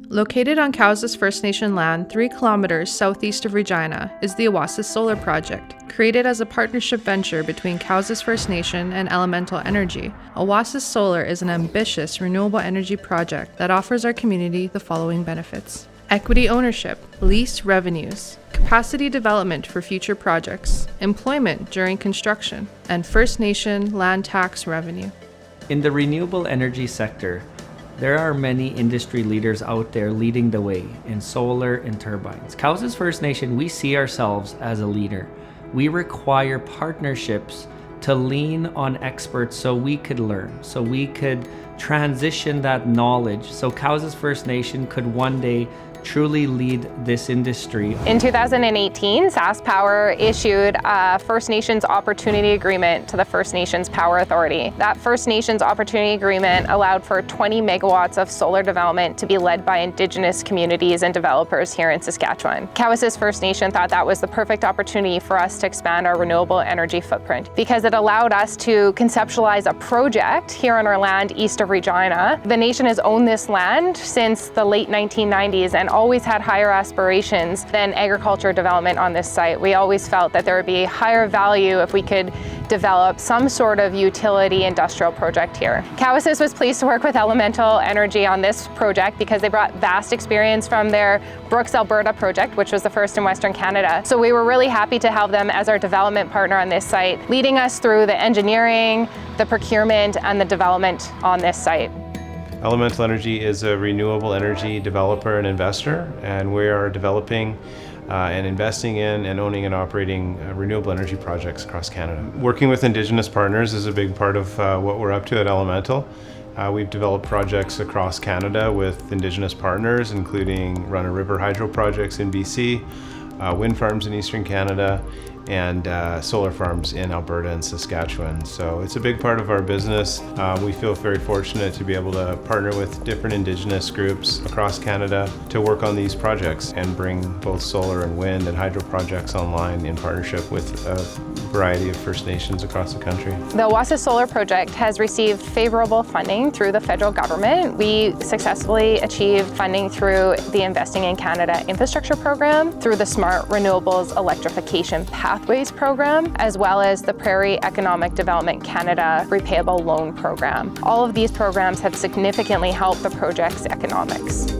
Located on Awasis First Nation land 3 kilometers southeast of Regina is the Awasis Solar Project. Created as a partnership venture between Awasis First Nation and Elemental Energy, Awasis Solar is an ambitious renewable energy project that offers our community the following benefits: equity ownership, lease revenues, capacity development for future projects, employment during construction, and First Nation land tax revenue. In the renewable energy sector, there are many industry leaders out there leading the way in solar and turbines. Awasis First Nation, we see ourselves as a leader. We require partnerships to lean on experts so we could learn, so we could transition that knowledge, so Awasis First Nation could one day truly lead this industry. In 2018, SaskPower issued a First Nations Opportunity Agreement to the First Nations Power Authority. That First Nations Opportunity Agreement allowed for 20 megawatts of solar development to be led by Indigenous communities and developers here in Saskatchewan. Awasis First Nation thought that was the perfect opportunity for us to expand our renewable energy footprint because it allowed us to conceptualize a project here on our land east of Regina. The nation has owned this land since the late 1990s and always had higher aspirations than agriculture development on this site. We always felt that there would be higher value if we could develop some sort of utility industrial project here. Awasis was pleased to work with Elemental Energy on this project because they brought vast experience from their Brooks, Alberta project, which was the first in Western Canada. So we were really happy to have them as our development partner on this site, leading us through the engineering, the procurement, and the development on this site. Elemental Energy is a renewable energy developer and investor, and we are developing and investing in and owning and operating renewable energy projects across Canada. Working with Indigenous partners is a big part of what we're up to at Elemental. We've developed projects across Canada with Indigenous partners, including run-of-river hydro projects in BC, wind farms in Eastern Canada, and solar farms in Alberta and Saskatchewan. So it's a big part of our business. We feel very fortunate to be able to partner with different Indigenous groups across Canada to work on these projects and bring both solar and wind and hydro projects online in partnership with a variety of First Nations across the country. The Awasis Solar Project has received favorable funding through the federal government. We successfully achieved funding through the Investing in Canada Infrastructure Program, through the Smart Renewables Electrification Pathways Program, as well as the Prairie Economic Development Canada Repayable Loan Program. All of these programs have significantly helped the project's economics.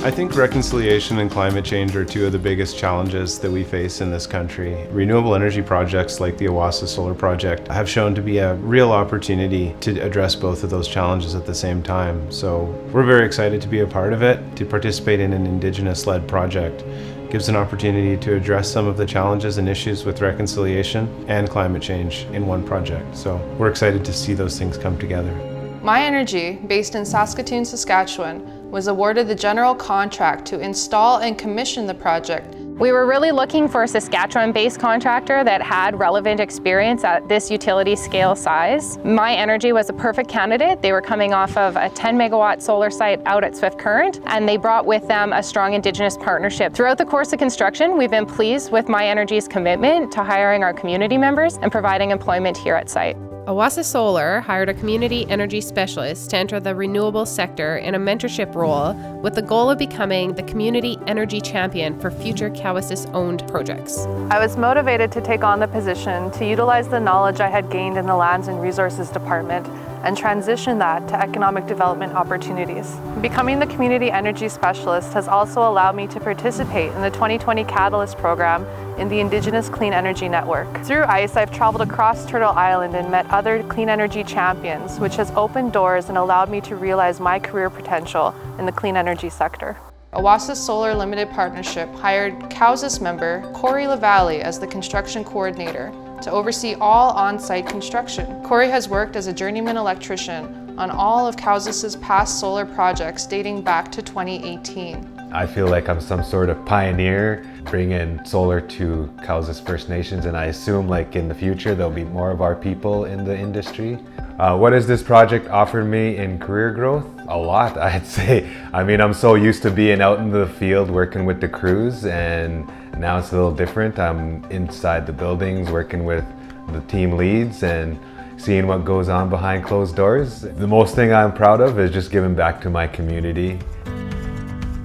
I think reconciliation and climate change are two of the biggest challenges that we face in this country. Renewable energy projects like the Awasis Solar Project have shown to be a real opportunity to address both of those challenges at the same time. So we're very excited to be a part of it, to participate in an Indigenous-led project. It gives an opportunity to address some of the challenges and issues with reconciliation and climate change in one project. So we're excited to see those things come together. My Energy, based in Saskatoon, Saskatchewan, was awarded the general contract to install and commission the project. We were really looking for a Saskatchewan-based contractor that had relevant experience at this utility scale size. My Energy was a perfect candidate. They were coming off of a 10 megawatt solar site out at Swift Current, and they brought with them a strong Indigenous partnership. Throughout the course of construction, we've been pleased with My Energy's commitment to hiring our community members and providing employment here at site. Awasis Solar hired a community energy specialist to enter the renewable sector in a mentorship role with the goal of becoming the community energy champion for future Awasis-owned projects. I was motivated to take on the position to utilize the knowledge I had gained in the Lands and Resources Department and transition that to economic development opportunities. Becoming the community energy specialist has also allowed me to participate in the 2020 Catalyst program in the Indigenous Clean Energy Network. Through ICE, I've traveled across Turtle Island and met other clean energy champions, which has opened doors and allowed me to realize my career potential in the clean energy sector. Awasis Solar Limited Partnership hired Awasis member Corey LaValle as the construction coordinator to oversee all on-site construction. Corey has worked as a journeyman electrician on all of Awasis's past solar projects dating back to 2018. I feel like I'm some sort of pioneer bringing solar to Awasis First Nations, and I assume like in the future there'll be more of our people in the industry. What has this project offered me in career growth? A lot, I'd say. I mean, I'm so used to being out in the field working with the crews, and now it's a little different. I'm inside the buildings working with the team leads and seeing what goes on behind closed doors. The most thing I'm proud of is just giving back to my community.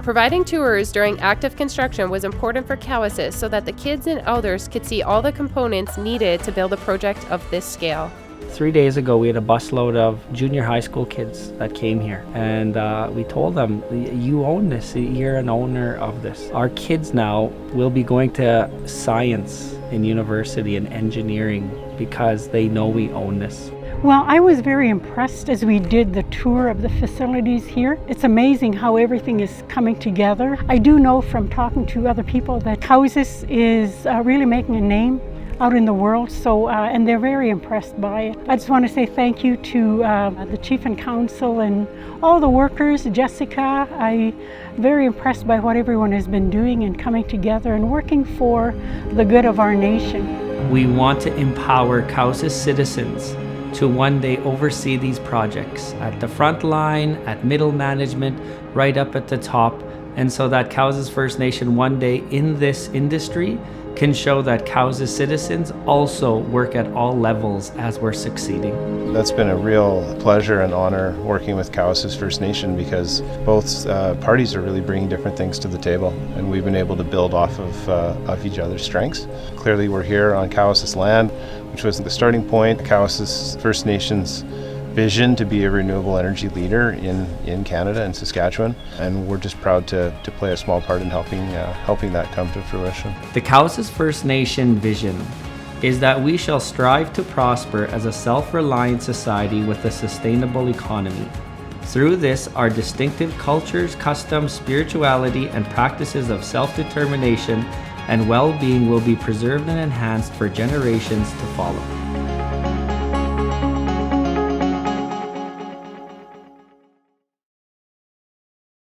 Providing tours during active construction was important for Awasis so that the kids and elders could see all the components needed to build a project of this scale. 3 days ago, we had a busload of junior high school kids that came here, and we told them, you own this, you're an owner of this. Our kids now will be going to science in university and engineering because they know we own this. Well, I was very impressed as we did the tour of the facilities here. It's amazing how everything is coming together. I do know from talking to other people that Awasis is really making a name out in the world, and they're very impressed by it. I just want to say thank you to the Chief and Council and all the workers, Jessica. I'm very impressed by what everyone has been doing and coming together and working for the good of our nation. We want to empower Awasis citizens to one day oversee these projects at the front line, at middle management, right up at the top, and so that Awasis First Nation one day in this industry can show that Awasis citizens also work at all levels as we're succeeding. That's been a real pleasure and honor working with Awasis First Nation because both parties are really bringing different things to the table, and we've been able to build off of each other's strengths. Clearly we're here on Awasis land, which was the starting point. Awasis First Nation's vision to be a renewable energy leader in Canada and Saskatchewan, and we're just proud to play a small part in helping that come to fruition. The Awasis First Nation vision is that we shall strive to prosper as a self-reliant society with a sustainable economy. Through this, our distinctive cultures, customs, spirituality, and practices of self-determination and well-being will be preserved and enhanced for generations to follow.